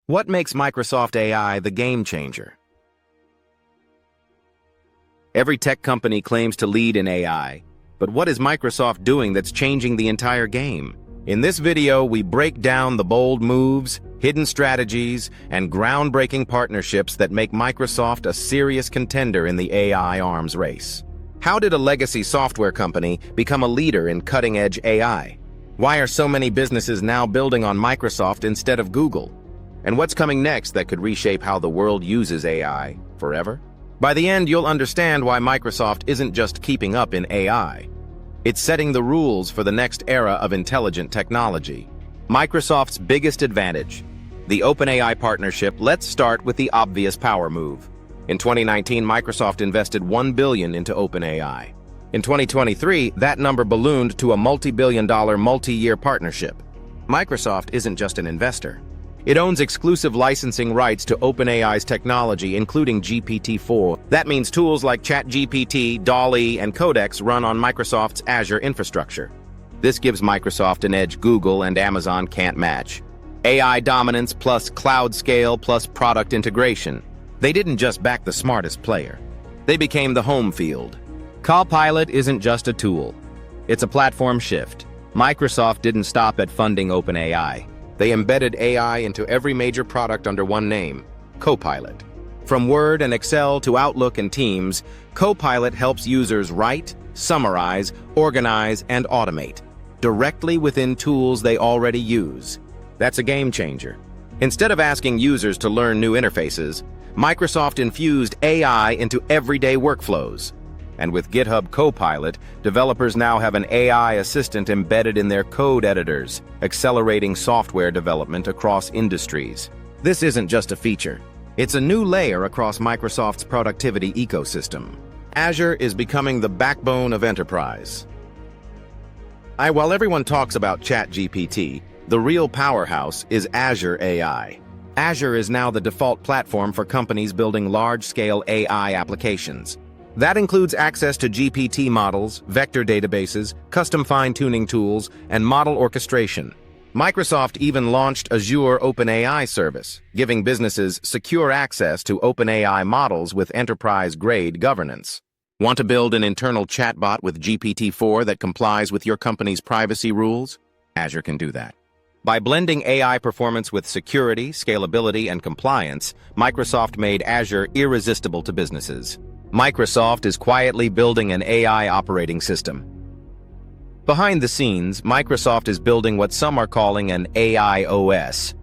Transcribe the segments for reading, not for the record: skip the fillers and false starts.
What makes Microsoft AI the game changer? Every tech company claims to lead in AI, but what is Microsoft doing that's changing the entire game? In this video, we break down the bold moves, hidden strategies, and groundbreaking partnerships that make Microsoft a serious contender in the AI arms race. How did a legacy software company become a leader in cutting-edge AI? Why are so many businesses now building on Microsoft instead of Google? And what's coming next that could reshape how the world uses AI forever? By the end, you'll understand why Microsoft isn't just keeping up in AI. It's setting the rules for the next era of intelligent technology. Microsoft's biggest advantage, the OpenAI partnership. Let's start with the obvious power move. In 2019, Microsoft invested $1 billion into OpenAI. In 2023, that number ballooned to a multi-billion-dollar, multi-year partnership. Microsoft isn't just an investor. It owns exclusive licensing rights to OpenAI's technology, including GPT-4. That means tools like ChatGPT, DALL-E, and Codex run on Microsoft's Azure infrastructure. This gives Microsoft an edge Google and Amazon can't match. AI dominance plus cloud scale plus product integration. They didn't just back the smartest player. They became the home field. Copilot isn't just a tool. It's a platform shift. Microsoft didn't stop at funding OpenAI. They embedded AI into every major product under one name, Copilot. From Word and Excel to Outlook and Teams, Copilot helps users write, summarize, organize, and automate directly within tools they already use. That's a game changer. Instead of asking users to learn new interfaces, Microsoft infused AI into everyday workflows. And with GitHub Copilot, developers now have an AI assistant embedded in their code editors, accelerating software development across industries. This isn't just a feature. It's a new layer across Microsoft's productivity ecosystem. Azure is becoming the backbone of enterprise. While everyone talks about ChatGPT, the real powerhouse is Azure AI. Azure is now the default platform for companies building large-scale AI applications. That includes access to GPT models, vector databases, custom fine-tuning tools, and model orchestration. Microsoft even launched Azure OpenAI service, giving businesses secure access to OpenAI models with enterprise-grade governance. Want to build an internal chatbot with GPT-4 that complies with your company's privacy rules? Azure can do that. By blending AI performance with security, scalability, and compliance, Microsoft made Azure irresistible to businesses. Microsoft is quietly building an AI operating system. Behind the scenes, Microsoft is building what some are calling an AI OS.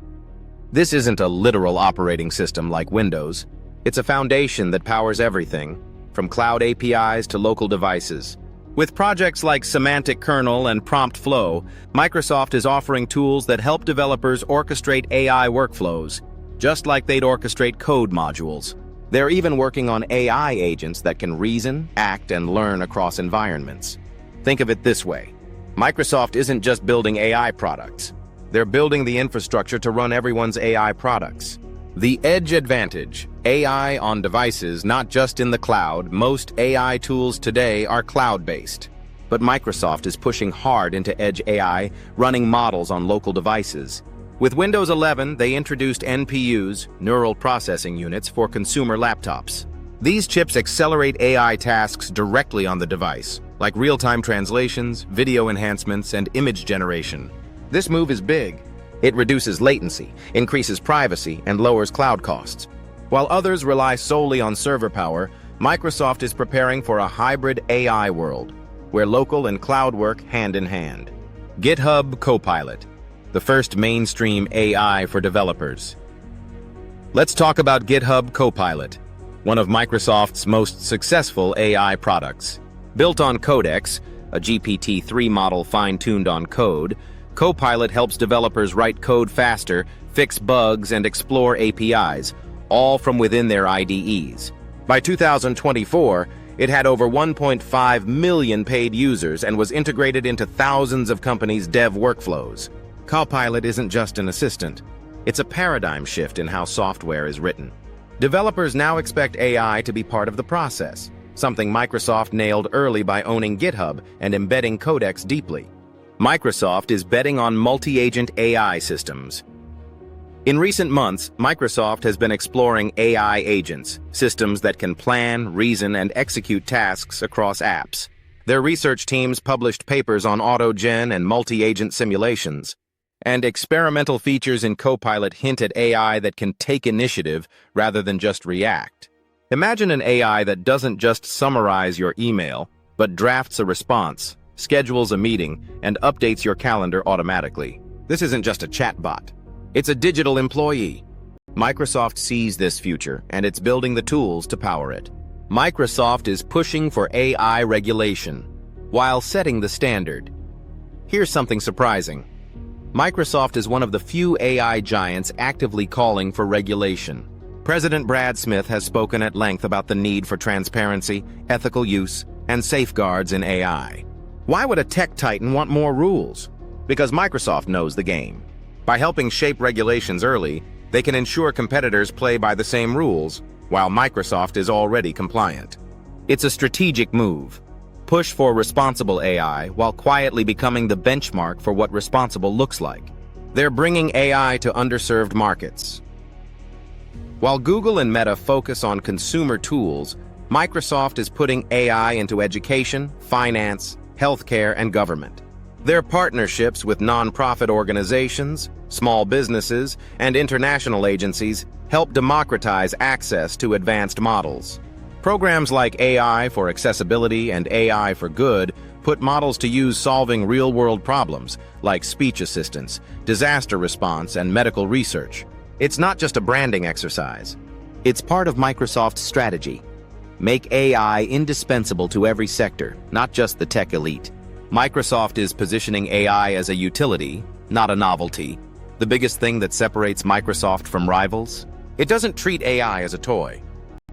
This isn't a literal operating system like Windows. It's a foundation that powers everything, from cloud APIs to local devices. With projects like Semantic Kernel and Prompt Flow, Microsoft is offering tools that help developers orchestrate AI workflows, just like they'd orchestrate code modules. They're even working on AI agents that can reason, act, and learn across environments. Think of it this way. Microsoft isn't just building AI products. They're building the infrastructure to run everyone's AI products. The Edge Advantage, AI on devices, not just in the cloud. Most AI tools today are cloud-based. But Microsoft is pushing hard into Edge AI, running models on local devices. With Windows 11, they introduced NPUs, neural processing units, for consumer laptops. These chips accelerate AI tasks directly on the device, like real-time translations, video enhancements, and image generation. This move is big. It reduces latency, increases privacy, and lowers cloud costs. While others rely solely on server power, Microsoft is preparing for a hybrid AI world, where local and cloud work hand in hand. GitHub Copilot, the first mainstream AI for developers. Let's talk about GitHub Copilot, one of Microsoft's most successful AI products. Built on Codex, a GPT-3 model fine-tuned on code, Copilot helps developers write code faster, fix bugs, and explore APIs, all from within their IDEs. By 2024, it had over 1.5 million paid users and was integrated into thousands of companies' dev workflows. Copilot isn't just an assistant. It's a paradigm shift in how software is written. Developers now expect AI to be part of the process, something Microsoft nailed early by owning GitHub and embedding Codex deeply. Microsoft is betting on multi-agent AI systems. In recent months, Microsoft has been exploring AI agents, systems that can plan, reason, and execute tasks across apps. Their research teams published papers on auto-gen and multi-agent simulations, and experimental features in Copilot hint at AI that can take initiative rather than just react. Imagine an AI that doesn't just summarize your email, but drafts a response, schedules a meeting, and updates your calendar automatically. This isn't just a chatbot. It's a digital employee. Microsoft sees this future, and it's building the tools to power it. Microsoft is pushing for AI regulation, while setting the standard. Here's something surprising. Microsoft is one of the few AI giants actively calling for regulation. President Brad Smith has spoken at length about the need for transparency, ethical use, and safeguards in AI. Why would a tech titan want more rules? Because Microsoft knows the game. By helping shape regulations early, they can ensure competitors play by the same rules, while Microsoft is already compliant. It's a strategic move. Push for responsible AI while quietly becoming the benchmark for what responsible looks like. They're bringing AI to underserved markets. While Google and Meta focus on consumer tools, Microsoft is putting AI into education, finance, healthcare, and government. Their partnerships with nonprofit organizations, small businesses, and international agencies help democratize access to advanced models. Programs like AI for Accessibility and AI for Good put models to use solving real-world problems like speech assistance, disaster response, and medical research. It's not just a branding exercise. It's part of Microsoft's strategy. Make AI indispensable to every sector, not just the tech elite. Microsoft is positioning AI as a utility, not a novelty. The biggest thing that separates Microsoft from rivals? It doesn't treat AI as a toy.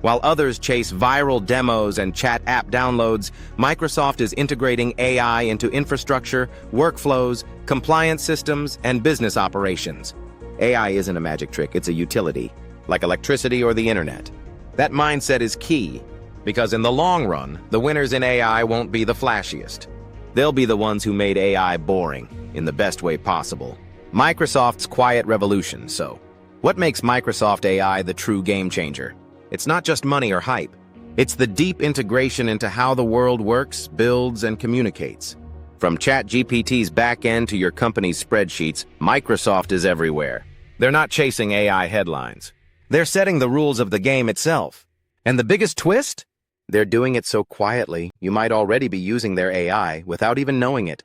While others chase viral demos and chat app downloads, Microsoft is integrating AI into infrastructure, workflows, compliance systems, and business operations. AI isn't a magic trick, it's a utility, like electricity or the internet. That mindset is key, because in the long run, the winners in AI won't be the flashiest. They'll be the ones who made AI boring, in the best way possible. Microsoft's quiet revolution, so. What makes Microsoft AI the true game changer? It's not just money or hype. It's the deep integration into how the world works, builds, and communicates. From ChatGPT's backend to your company's spreadsheets, Microsoft is everywhere. They're not chasing AI headlines. They're setting the rules of the game itself. And the biggest twist? They're doing it so quietly, you might already be using their AI without even knowing it.